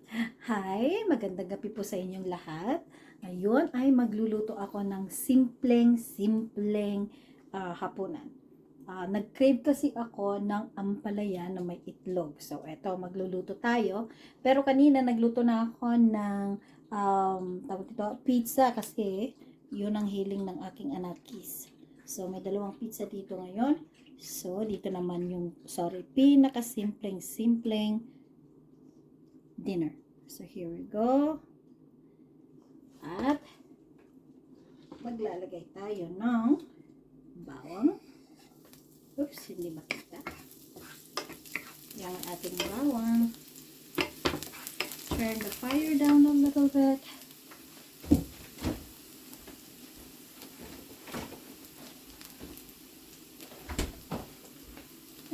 Hi, magandang gabi po sa inyong lahat. Ngayon ay magluluto ako ng simpleng hapunan. Nag-crave kasi ako ng ampalaya na may itlog. So, eto, magluluto tayo. Pero kanina nagluto na ako ng tawag dito, pizza kasi yun ang hiling ng aking anakis. So, may dalawang pizza dito ngayon. So, dito naman yung, pinakasimpleng dinner. So, here we go. At maglalagay tayo ng bawang. Oops, hindi makita. Yan ang ating bawang. Turn the fire down a little bit.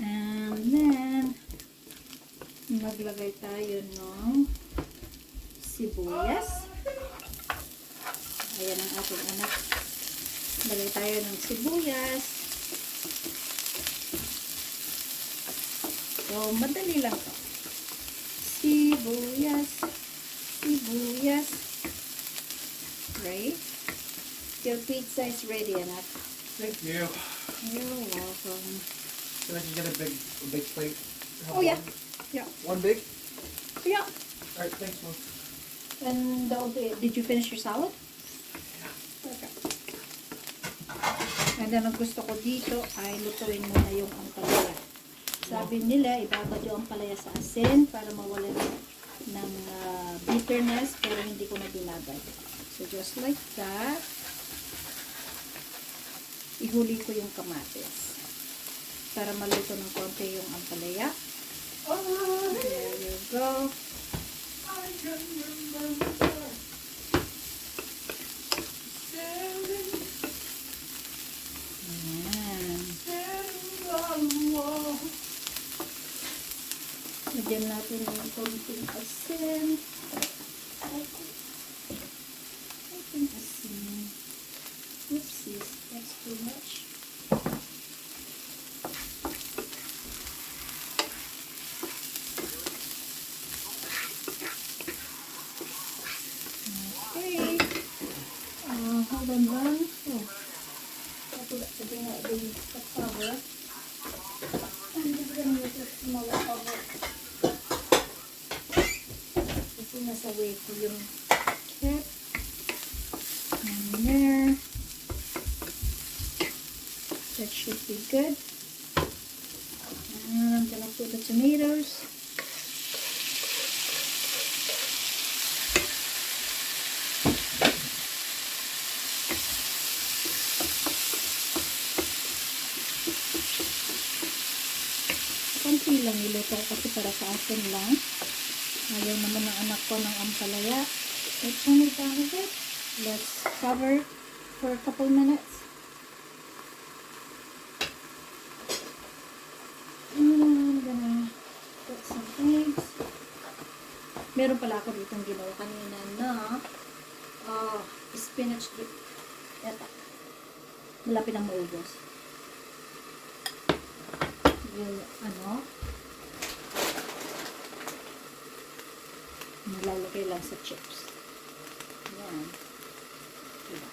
And then, maglagay tayo ng sibuyas. Ayan ang ating anak. Lagay tayo ng sibuyas. So, madali lang to. Sibuyas. Right? Your pizza is ready, anak. Thank you. You're welcome. Can I just get a big plate? Oh, yeah. Yeah. One big? Yeah. Alright, thanks, Mom. And did you finish your salad? Okay. And then, ang gusto ko dito ay lutuin muna yung ampalaya. Sabi nila, ibabad yung ampalaya sa asin para mawala ng bitterness, pero hindi ko na binabad. So, just like that, ihuli ko yung kamatis para maluto ng konti yung ampalaya. There you go. I can remember standing on the wall. Lagyan natin ng konting asin. Konting asin. Oopsies, that's too much. Okay. Hold on lang. Oh. Pwede nga din sa cover. Hindi ko rin ito smaller cover. Kasi nasa way ko yung cap. And there. That should be good. And I'm gonna put the tomatoes. Konti lang niluto kasi para sa akin lang. Ayaw naman ng anak ko ng ampalaya. Let's turn it down a bit. Let's cover for a couple minutes. And I'm gonna put some eggs. Meron pala ako ditong ginawa kanina na spinach dip. Eto. Malapit ang maubos. Yung nilalagay lang sa chips. Yan. Diba?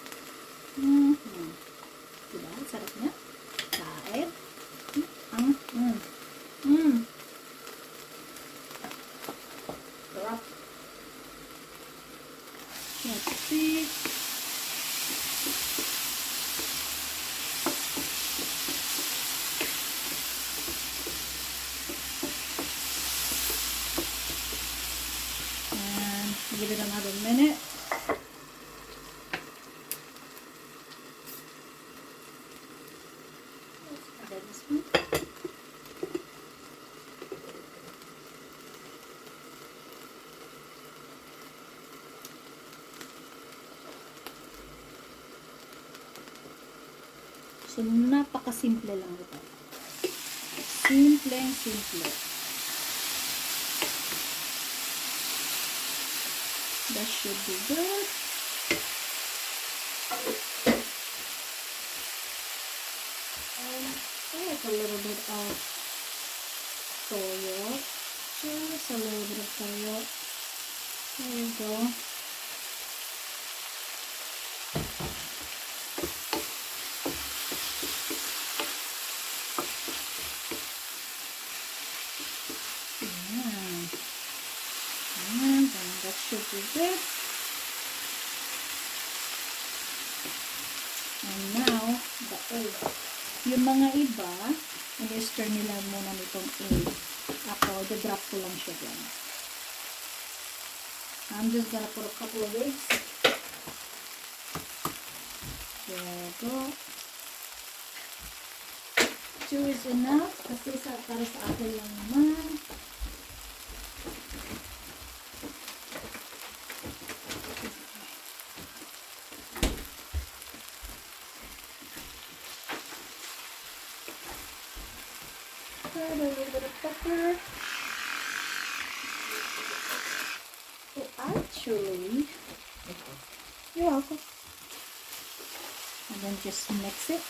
Diba? Sarap niya. Kain. Sarap. Let's see. Give it another minute. Let's add this one. So, napakasimple lang ito. Simple. That should be good. There's a little bit of toyo. Just a little bit of toyo. go. Ayan. Ayan, that should be good. And now, the egg. Yung mga iba, in-stir nila muna nitong egg. Ako, the-drop ko lang siya dyan. I'm just gonna put a couple of eggs. There we go. 2 is enough kasi para sa akin lang naman. Add a little bit of pepper. Oh, actually, you're welcome. And then just mix it.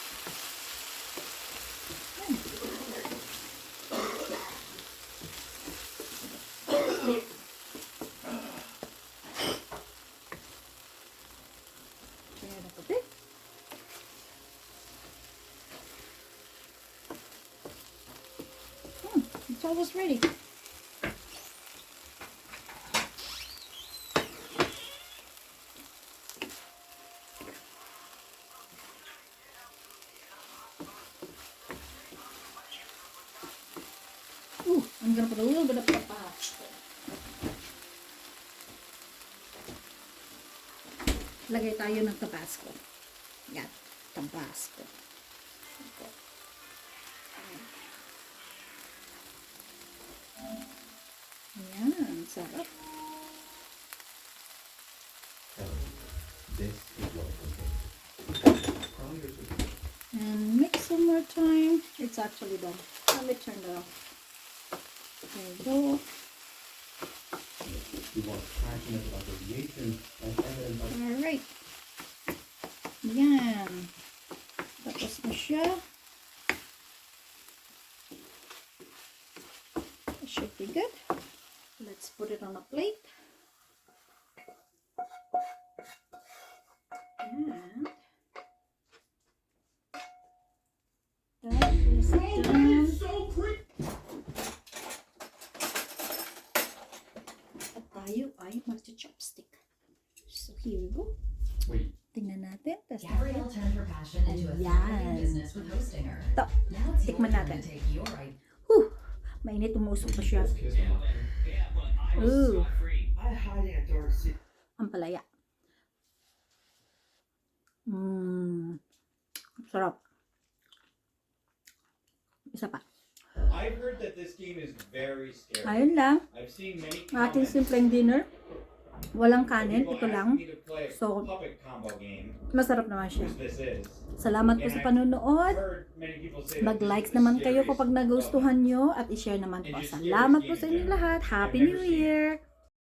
Turn it up a bit. It's almost ready. Ooh, I'm gonna put a little bit of Tabasco. Lagay tayo ng Tabasco. Yan, Tabasco. Yan, sarap. This is what And mix one more time. It's actually done. Let me turn it off. There we go. you want passionate about aviation and evident by Alright. Yan. Tapos na siya. It should be good. Let's put it on a plate. And that is done. so quick. At tayo ay magcha-chopstick. So here we go. Wait. Tingnan natin. Test Gabrielle natin. turned her passion into a Ayan. thriving business with Hostinger. Ito. Now it's your Tikman turn natin. to take your right. Whew! Mainit, umusok pa siya. Kiss my mom. Ooh. I hide in a dark secret. Ang palaya. Sarap. Isa pa. I've heard that this game is very scary. Ayun lang. I've seen many Ating comments simpleng dinner. Walang of kanin. people Ito asking lang. me to play a So, puppet combo game, masarap naman siya. which this is. Salamat po sa panonood. I've heard many people say that Mag-likes this is the naman kayo scariest kapag nagustuhan nyo at i-share naman po. Salamat po sa inyo lahat. Happy New Year!